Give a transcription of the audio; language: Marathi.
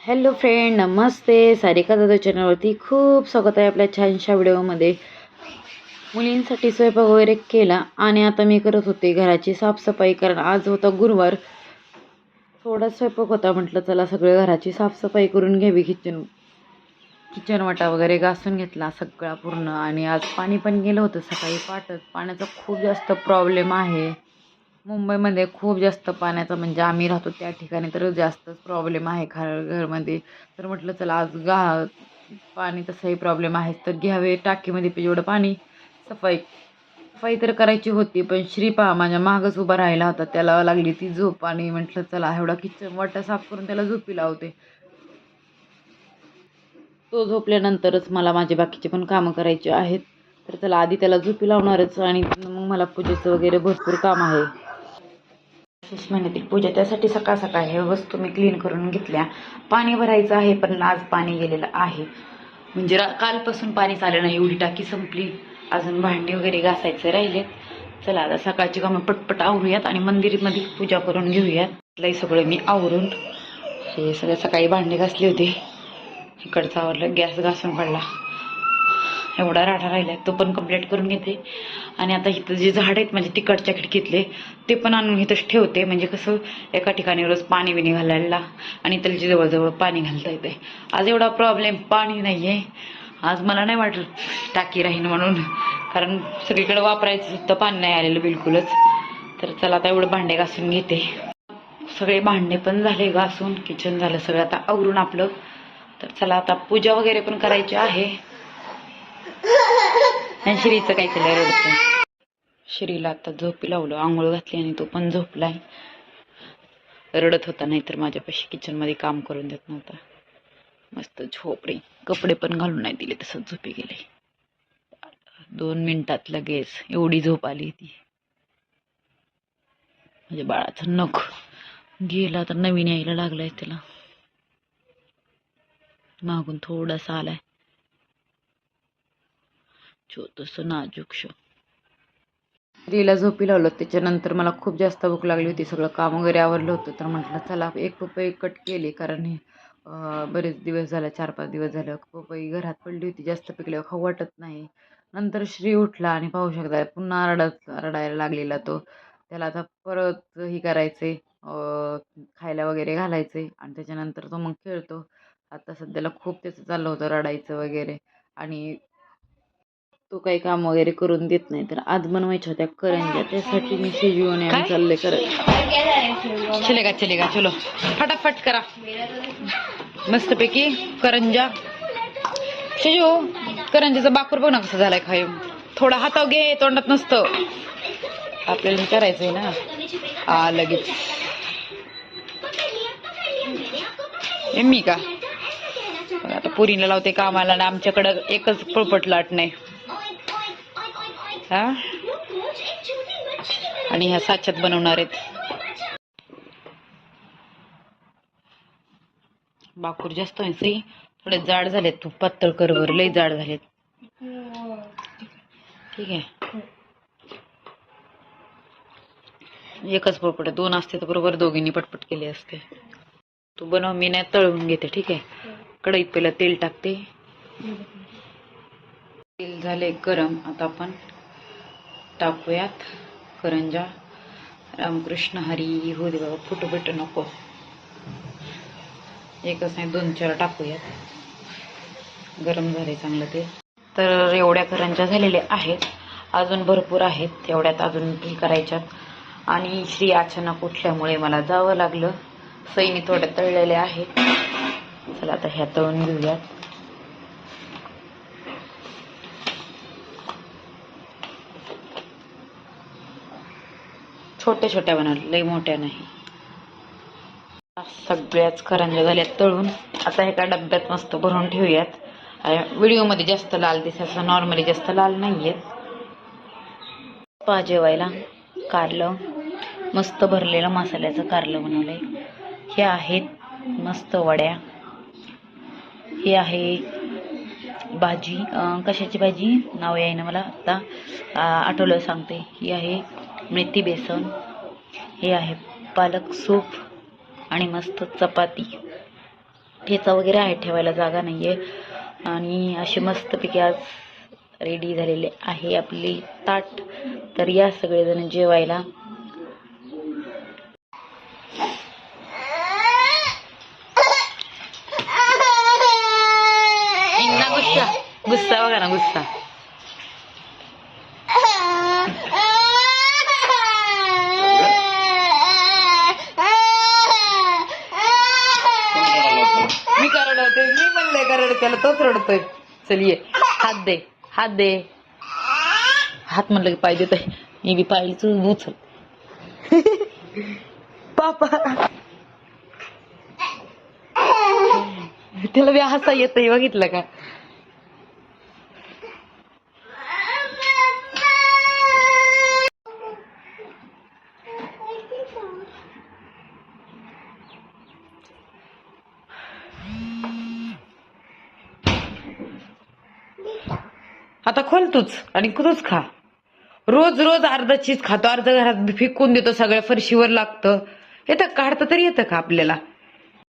हॅलो फ्रेंड, नमस्ते. सारिका दादा चॅनलवरती खूप स्वागत आहे आपल्या छानशा व्हिडिओमध्ये. मुलींसाठी स्वयंपाक वगैरे केला आणि आता मी करत होते घराची साफसफाई, कारण आज होता गुरुवार. थोडा स्वयंपाक होता, म्हटलं चला सगळं घराची साफसफाई करून घ्यावी. किचन वाटा वगैरे घासून घेतला सगळा पूर्ण. आणि आज पाणी पण गेलं होतं सकाळी पाटच. पाण्याचा खूप जास्त प्रॉब्लेम आहे मुंबईमध्ये. खूप जास्त पाण्याचा, म्हणजे आम्ही राहतो त्या ठिकाणी तर जास्तच प्रॉब्लेम आहे घरमध्ये. तर म्हटलं चला आज पाणी तसंही प्रॉब्लेम आहे तर घ्यावे टाकीमध्ये जेवढं पाणी. सफाई तर करायची होती, पण श्रीपा माझ्या मागच उभा राहिला होता, त्याला लागली ती झोप. आणि म्हटलं चला एवढा किचन वाटा साफ करून त्याला झोपी लावते. तो झोपल्यानंतरच मला माझे बाकीचे पण कामं करायचे आहेत. तर चला आधी त्याला झोपी लावणारच, आणि मग मला पूजेचं वगैरे भरपूर काम आहे. विशेष महिन्यातील पूजा, त्यासाठी सकाळ सकाळ हे वस्तू मी क्लीन करून घेतल्या. पाणी भरायचं आहे, पण आज पाणी गेलेलं आहे. म्हणजे कालपासून पाणी आलं नाही, एवढी टाकी संपली. अजून भांडी वगैरे घासायचे राहिलेत. चला आता सकाळची कामं पटपट आवरूयात आणि मंदिरमध्ये पूजा करून घेऊयात. लई सगळं मी आवरून हे सगळं सकाळी भांडी घासली होती. इकडचं आवरलं, गॅस घासून पडला, एवढा राडा राहिला तो पण कंप्लीट करून घेते. आणि आता इथं जे झाड आहेत म्हणजे तिकडच्या खिडकीतले, ते पण आणून इथंच ठेवते. म्हणजे कसं एका ठिकाणी रोज पाणी बिणी घालायला आणि त्याला जवळजवळ पाणी घालता येते. आज एवढा प्रॉब्लेम पाणी नाही आहे. आज मला नाही वाटत टाकी राहीन म्हणून, कारण सगळीकडे वापरायचं तर पाणी नाही आलेलं बिलकुलच. तर चला आता एवढं भांडे घासून घेते. सगळे भांडे पण झाले घासून, किचन झालं सगळं आता आवरून आपलं. तर चला आता पूजा वगैरे पण करायची आहे. आणि श्रीचं काय केलं, रडतं. श्रीला आता झोपी लावलं, आंघोळ घातली आणि तो पण झोपलाय. रडत होता, नाहीतर माझ्यापाशी किचनमध्ये काम करून देत नव्हता. मस्त झोपडे, कपडे पण घालून नाही दिले, तसंच झोपी गेले. 2 मिनिटात लगेच एवढी झोप आली ती. म्हणजे बाळाचं नख गेला तर नवीन यायला लागलाय त्याला. मागून थोडासा आलाय, छोटस नाजूकशो. स्त्रीला झोपी लावलं, त्याच्यानंतर मला खूप जास्त भूक लागली होती. सगळं काम वगैरे आवरलं होतं, तर म्हटलं चला एक पपई कट केली, कारण हे बरेच दिवस झाले, 4-5 दिवस झाले पपई घरात पडली होती. जास्त पिकल्यावर खाऊ वाटत नाही. नंतर श्री उठला आणि पाहू शकता पुन्हा रडायला लागलेला तो. त्याला आता परत ही करायचे, खायला वगैरे घालायचे, आणि त्याच्यानंतर तो मग खेळतो. आता सध्याला खूप त्याचं चाललं होतं रडायचं वगैरे, आणि तो काही काम वगैरे करून देत नाही. तर आज बनवायच्या होत्या करंज्या, त्यासाठी मी शिजवून चालले करत. चलेगा चलो फटाफट करा मस्तपैकी करंजा. शिजू, करंजाचा बाकर बघ ना कसं झालाय खाय. थोडा हाताव घे, तोंडात नसतं. आपल्याला हे करायचंय ना. लगेच मी का आता पुरीला लावते कामाला, आणि आमच्याकडं एकच पळपट लाट नाही. हा, आणि ह्या साच्यात बनवणार आहेत. बाकूर जास्त आहे, थोडे जाड झालेत. तू पातळ करवर, लई जाड झालेत. ठीक आहे, एकच पळपट, 2 असते तर बरोबर दोघींनी पटपट केले असते. तू बनव, मी नाही तळून घेते. ठीक आहे, कढईत पहिला तेल टाकते. तेल झाले गरम, आता आपण टाकूयात करंजा. रामकृष्ण हरी हो दे बाबा, फुटू नको. एकच नाही 2-4 टाकूयात. गरम झाले चांगलं ते. तर एवढ्या करंजा झालेल्या आहेत, अजून भरपूर आहेत. तेवढ्यात अजून हे करायच्यात. आणि श्री अचानक उठल्यामुळे मला जावं लागलं. सईने थोड्या तळलेल्या आहेत. चला आता ह्या तळून घेऊयात. छोट्या छोट्या बनवल्या, लई मोठ्या नाही. सगळ्याच करंज्या झाल्यात तळून. आता एका डब्यात मस्त भरून ठेवूयात. व्हिडिओमध्ये जास्त लाल दिसायचं, नॉर्मली जास्त लाल नाहीये. जेवायला कारलं, मस्त भरलेलं मसाल्याचं कारलं बनवलंय. हे आहेत मस्त वड्या. हे आहे भाजी, कशाची भाजी नाव येईना मला आत्ता, आठवलं सांगते. ही आहे मेथी बेसन. हे आहे पालक सूप आणि मस्त चपाती. ठेचा वगैरे आहे, ठेवायला जागा नाहीये. आणि अशी मस्तपैकी आज रेडी झालेले आहे आपली ताट. तर या सगळेजण जेवायला. गुस्सा गुस्सा बघा ना, गुस्सा. मी करडवते, मी म्हणलंय करड, त्याला तोच रडतोय. चल ये, हात दे, हात दे. हात म्हणलं की पाय देत आहे. मी बी पाहिलीच उचल. पापा त्याला बी हसा येतंय, बघितलं का? आता खोल तूच आणि तूच खा. रोज रोज अर्धा चीज खातो, अर्ध घरात फेकून देतो, सगळ्या फरशीवर लागतं. येतं काढता तरी येतं का आपल्याला?